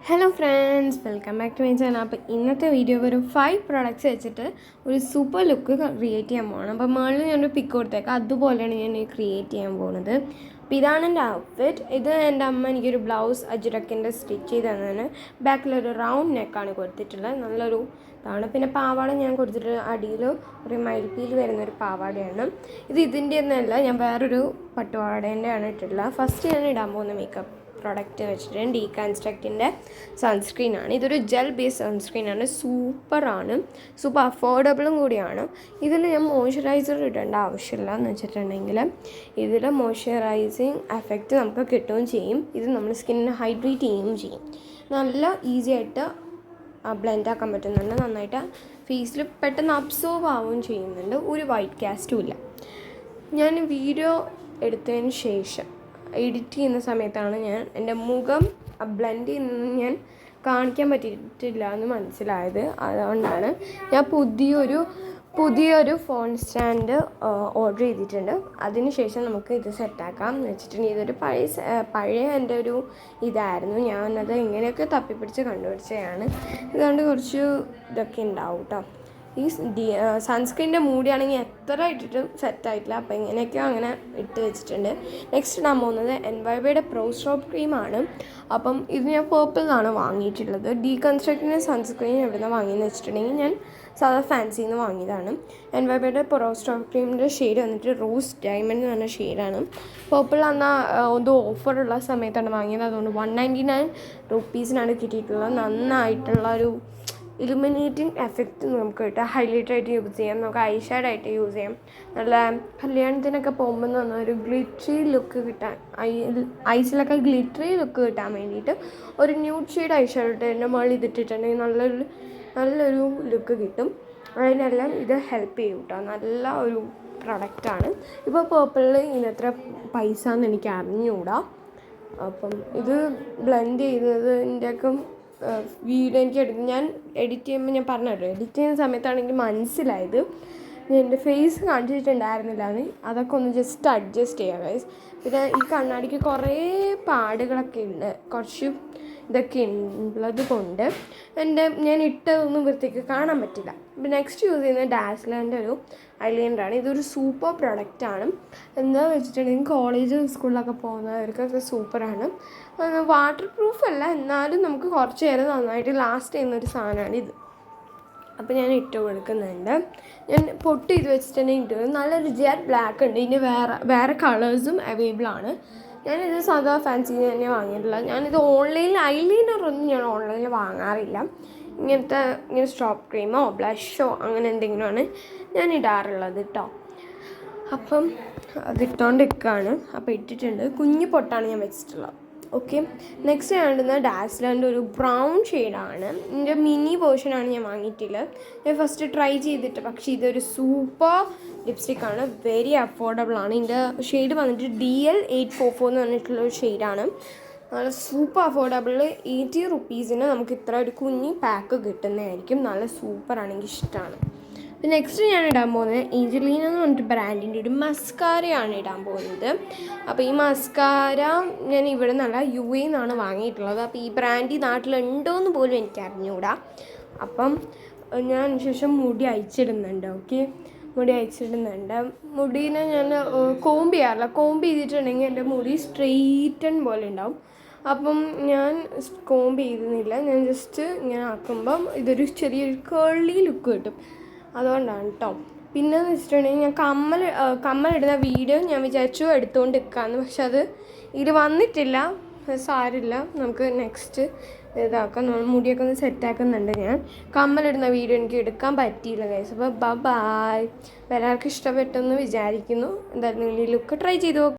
Hello friends, welcome back to my channel. അപ്പോൾ ഇന്നത്തെ video ഒരു 5 പ്രോഡക്റ്റ്സ് വെച്ചിട്ട് ഒരു സൂപ്പർ ലുക്ക് ക്രിയേറ്റ് ചെയ്യാൻ പോകണം. അപ്പോൾ മുകളിൽ ഞാനൊരു പിക്ക് കൊടുത്തേക്കാം, അതുപോലെയാണ് ഞാൻ ക്രിയേറ്റ് ചെയ്യാൻ പോകുന്നത്. അപ്പോൾ ഇതാണ് എൻ്റെ ഔട്ട്ഫിറ്റ്. ഇത് എൻ്റെ അമ്മ എനിക്കൊരു ബ്ലൗസ് അജ്രക്കിൻ്റെ സ്റ്റിച്ച് ചെയ്ത് തന്നതാണ്. ബാക്കിലൊരു റൗണ്ട് നെക്കാണ് കൊടുത്തിട്ടുള്ളത്, നല്ലൊരു ഇതാണ്. പിന്നെ പാവാട ഞാൻ കൊടുത്തിട്ട് അടിയിൽ ഒരു മയിൽപ്പീൽ വരുന്നൊരു പാവാടയാണ്. ഇതിൻ്റെ ഒന്നല്ല, ഞാൻ വേറൊരു പട്ടുപാവാടേൻ്റെ ആണ് ഇട്ടിട്ടുള്ളത്. ഫസ്റ്റ് ഞാൻ ഇടാൻ പോകുന്ന മേക്കപ്പ് പ്രോഡക്റ്റ് വെച്ചിട്ട് ഡീകൺസ്ട്രക്റ്റിൻ്റെ സൺസ്ക്രീനാണ്. ഇതൊരു ജെൽ ബേസ് സൺസ്ക്രീനാണ്, സൂപ്പറാണ്, സൂപ്പർ അഫോർഡബിളും കൂടിയാണ്. ഇതിൽ ഞാൻ മോയ്സ്ചറൈസർ ഇടേണ്ട ആവശ്യമില്ല എന്ന് വെച്ചിട്ടുണ്ടെങ്കിൽ ഇതിൽ മോയ്സ്ചറൈസിങ് എഫക്റ്റ് നമുക്ക് കിട്ടുകയും ചെയ്യും. ഇത് നമ്മൾ സ്കിന്നിനെ ഹൈഡ്രേറ്റ് ചെയ്യുകയും ചെയ്യും. നല്ല ഈസി ആയിട്ട് ബ്ലെൻഡ് ആക്കാൻ പറ്റുന്നുണ്ട്, നന്നായിട്ട് ഫേസിൽ പെട്ടെന്ന് അബ്സോർബ് ആവുകയും ചെയ്യുന്നുണ്ട്. ഒരു വൈറ്റ് കാസ്റ്റും ഇല്ല. ഞാൻ വീഡിയോ എടുത്തതിന് ശേഷം എഡിറ്റ് ചെയ്യുന്ന സമയത്താണ് ഞാൻ എൻ്റെ മുഖം ബ്ലെൻഡ് ചെയ്യുന്നത് ഞാൻ കാണിക്കാൻ പറ്റിയിട്ടില്ല എന്ന് മനസ്സിലായത്. അതുകൊണ്ടാണ് ഞാൻ പുതിയൊരു ഫോൺ സ്റ്റാൻഡ് ഓർഡർ ചെയ്തിട്ടുണ്ട്. അതിനുശേഷം നമുക്ക് ഇത് സെറ്റാക്കാം എന്ന് വെച്ചിട്ടുണ്ടെങ്കിൽ ഇതൊരു പഴയ എൻ്റെ ഒരു ഇതായിരുന്നു. ഞാനത് എങ്ങനെയൊക്കെ തപ്പിപ്പിടിച്ച് കണ്ടുപിടിച്ചതാണ്. ഇതുകൊണ്ട് കുറച്ച് ഇതൊക്കെ ഉണ്ടാവും കേട്ടോ. ഈ സൺസ്ക്രീനിൻ്റെ മൂടിയാണെങ്കിൽ എത്ര ഇട്ടിട്ടും സെറ്റായിട്ടില്ല. അപ്പോൾ ഇങ്ങനെയൊക്കെയോ അങ്ങനെ ഇട്ട് വെച്ചിട്ടുണ്ട്. നെക്സ്റ്റ് ഇടാൻ പോകുന്നത് NYBയുടെ പ്രോ സ്ട്രോബ് ക്രീമാണ്. അപ്പം ഇത് ഞാൻ പേർപ്പിളിലാണ് വാങ്ങിയിട്ടുള്ളത്. ഡീകൺസ്ട്രക്റ്റിൻ്റെ സൺസ്ക്രീൻ എവിടെ നിന്ന് വാങ്ങിയെന്ന് വെച്ചിട്ടുണ്ടെങ്കിൽ ഞാൻ സാധാ ഫാൻസിയിൽ നിന്ന് വാങ്ങിയതാണ്. NYBയുടെ പ്രോ സ്ട്രോബ് ക്രീമിൻ്റെ ഷെയ്ഡ് വന്നിട്ട് റോസ് ഡയമണ്ട് എന്ന് പറഞ്ഞ ഷെയ്ഡാണ്. പേർപ്പിൾ എന്നാൽ ഒന്ന് ഓഫറുള്ള സമയത്താണ് വാങ്ങിയത്. അതുകൊണ്ട് 199 റുപ്പീസിനാണ് കിട്ടിയിട്ടുള്ളത്. നന്നായിട്ടുള്ള ഒരു ഇലുമിനേറ്റിംഗ് എഫക്റ്റ് നമുക്ക് കിട്ടും. ഹൈലൈറ്ററായിട്ട് യൂസ് ചെയ്യാം, നമുക്ക് ഐ ഷാഡായിട്ട് യൂസ് ചെയ്യാം. നല്ല കല്യാണത്തിനൊക്കെ പോകുമ്പോൾ എന്ന് പറഞ്ഞാൽ ഒരു ഗ്ലിറ്ററി ലുക്ക് കിട്ടാൻ, ഐസിലൊക്കെ ഗ്ലിറ്ററി ലുക്ക് കിട്ടാൻ വേണ്ടിയിട്ട് ഒരു ന്യൂഡ് ഷെയ്ഡ് ഐ ഷാഡോ ഇട്ട് എൻ്റെ മുകളിൽ ഇതിട്ടിട്ടുണ്ടെങ്കിൽ നല്ലൊരു ലുക്ക് കിട്ടും. അതിനെല്ലാം ഇത് ഹെൽപ്പ് ചെയ്യും കേട്ടോ. നല്ല ഒരു പ്രൊഡക്റ്റാണ്. ഇപ്പോൾ പേർപ്പിളിൽ ഇതിനെത്ര പൈസ എന്ന് എനിക്ക് അറിഞ്ഞുകൂടാ. അപ്പം ഇത് ബ്ലെൻഡ് ചെയ്തതിൻ്റെയൊക്കെ വീഡിയോ ഞാൻ എഡിറ്റ് ചെയ്യുമ്പോൾ ഞാൻ പറഞ്ഞല്ലോ, എഡിറ്റ് ചെയ്യുന്ന സമയത്താണെങ്കിൽ മനസ്സിലായത് ഞാൻ എൻ്റെ ഫേസ് കാണിച്ചിട്ടുണ്ടായിരുന്നില്ല. അതൊക്കെ ഒന്ന് ജസ്റ്റ് അഡ്ജസ്റ്റ് ചെയ്യാം ഗൈസ്. പിന്നെ ഈ കണ്ണാടിക്ക് കുറേ പാടുകളൊക്കെ ഉണ്ട്, കുറച്ച് ഇതൊക്കെ ഉള്ളത് കൊണ്ട് ഞാൻ ഇട്ടതൊന്നും വൃത്തിക്ക് കാണാൻ പറ്റില്ല. ഇപ്പം നെക്സ്റ്റ് യൂസ് ചെയ്യുന്നത് ഡാസ്ലറിൻ്റെ ഒരു ഐലൈനറാണ്. ഇതൊരു സൂപ്പർ പ്രൊഡക്റ്റാണ്. എന്താണെന്ന് വെച്ചിട്ടുണ്ടെങ്കിൽ കോളേജ് സ്കൂളിലൊക്കെ പോകുന്നവർക്കൊക്കെ സൂപ്പറാണ്. വാട്ടർ പ്രൂഫ് അല്ല, എന്നാലും നമുക്ക് കുറച്ച് നേരം നന്നായിട്ട് ലാസ്റ്റ് ചെയ്യുന്നൊരു സാധനമാണ് ഇത്. അപ്പോൾ ഞാൻ ഇട്ട് കൊടുക്കുന്നുണ്ട്. ഞാൻ പൊട്ട് ഇത് വെച്ചിട്ടുണ്ടെങ്കിൽ ഇട്ട് നല്ലൊരു ജെറ്റ് ബ്ലാക്ക് ഉണ്ട്. ഇതിന് വേറെ കളേഴ്സും അവൈലബിൾ ആണ്. ഞാനിത് സാധാ ഫാൻസിയിൽ തന്നെ വാങ്ങിയിട്ടുള്ളത്. ഞാനിത് ഐലൈനറൊന്നും ഞാൻ ഓൺലൈനിൽ വാങ്ങാറില്ല. ഇങ്ങനെ സ്ട്രോപ്പ് ക്രീമോ ബ്ലഷോ അങ്ങനെ എന്തെങ്കിലുമാണ് ഞാൻ ഇടാറുള്ളത് കേട്ടോ. അപ്പം അതിട്ടുകൊണ്ട് നിൽക്കുകയാണ്. അപ്പോൾ ഇട്ടിട്ടുണ്ട്. കുഞ്ഞു പൊട്ടാണ് ഞാൻ വെച്ചിട്ടുള്ളത്. ഓക്കെ, നെക്സ്റ്റ് ഞാൻ ഇടുന്നത് ഡാസ്ലറിൻ്റെ ഒരു ബ്രൗൺ ഷെയ്ഡാണ്. ഇതിൻ്റെ മിനി വേർഷനാണ് ഞാൻ വാങ്ങിയിട്ടുള്ളത്. ഞാൻ ഫസ്റ്റ് ട്രൈ ചെയ്തിട്ട്, പക്ഷേ ഇതൊരു സൂപ്പർ ലിപ്സ്റ്റിക്കാണ്, വെരി അഫോർഡബിളാണ്. ഇതിൻ്റെ ഷെയ്ഡ് വന്നിട്ട് DL844 എന്ന് പറഞ്ഞിട്ടുള്ളൊരു ഷെയ്ഡാണ്. നല്ല സൂപ്പർ അഫോർഡബിൾ. 80 റുപ്പീസിന് നമുക്ക് ഇത്ര ഒരു കുഞ്ഞി പാക്ക് കിട്ടുന്നതായിരിക്കും. നല്ല സൂപ്പറാണ്, എനിക്ക് ഇഷ്ടമാണ്. പിന്നെ നെക്സ്റ്റ് ഞാൻ ഇടാൻ പോകുന്നത് ഏഞ്ചലീന എന്ന് പറഞ്ഞിട്ട് ബ്രാൻഡിൻ്റെ ഒരു മസ്കാരയാണ് ഇടാൻ പോകുന്നത്. അപ്പോൾ ഈ മസ്കാര ഞാൻ ഇവിടെ നിന്നല്ല UAE നിന്നാണ് വാങ്ങിയിട്ടുള്ളത്. അപ്പോൾ ഈ ബ്രാൻഡ് ഈ നാട്ടിലുണ്ടോയെന്ന് പോലും എനിക്ക് അറിഞ്ഞുകൂടാ. അപ്പം ഞാൻ ശേഷം മുടി അയച്ചിടുന്നുണ്ട്. ഓക്കെ, മുടി അയച്ചിടുന്നുണ്ട്. മുടീനെ ഞാൻ കോമ്പ് ചെയ്യാറില്ല. കോമ്പ് ചെയ്തിട്ടുണ്ടെങ്കിൽ എൻ്റെ മുടി സ്ട്രെയിറ്റൻ പോലെ ഉണ്ടാവും. അപ്പം ഞാൻ കോമ്പ് ചെയ്തിരുന്നില്ല. ഞാൻ ജസ്റ്റ് ഇങ്ങനെ ആക്കുമ്പം ഇതൊരു ചെറിയൊരു കേളി ലുക്ക് കിട്ടും. അതുകൊണ്ടാണ് കേട്ടോ. പിന്നെയെന്ന് വെച്ചിട്ടുണ്ടെങ്കിൽ ഞാൻ കമ്മലിടുന്ന വീഡിയോ ഞാൻ വിചാരിച്ചു എടുത്തുകൊണ്ട് നിൽക്കാമെന്ന്, പക്ഷെ അത് ഇത് വന്നിട്ടില്ല. സാരില്ല, നമുക്ക് നെക്സ്റ്റ് ഇതാക്കാം. നമ്മൾ മുടിയൊക്കെ ഒന്ന് സെറ്റാക്കുന്നുണ്ട്. ഞാൻ കമ്മലിടുന്ന വീഡിയോ എനിക്ക് എടുക്കാൻ പറ്റിയില്ല ഗൈസ്. അപ്പോൾ ബൈ. എല്ലാവർക്കും ഇഷ്ടപ്പെട്ടെന്ന് വിചാരിക്കുന്നു. എന്തായാലും നിങ്ങൾ ഈ ലുക്ക് ട്രൈ ചെയ്തു.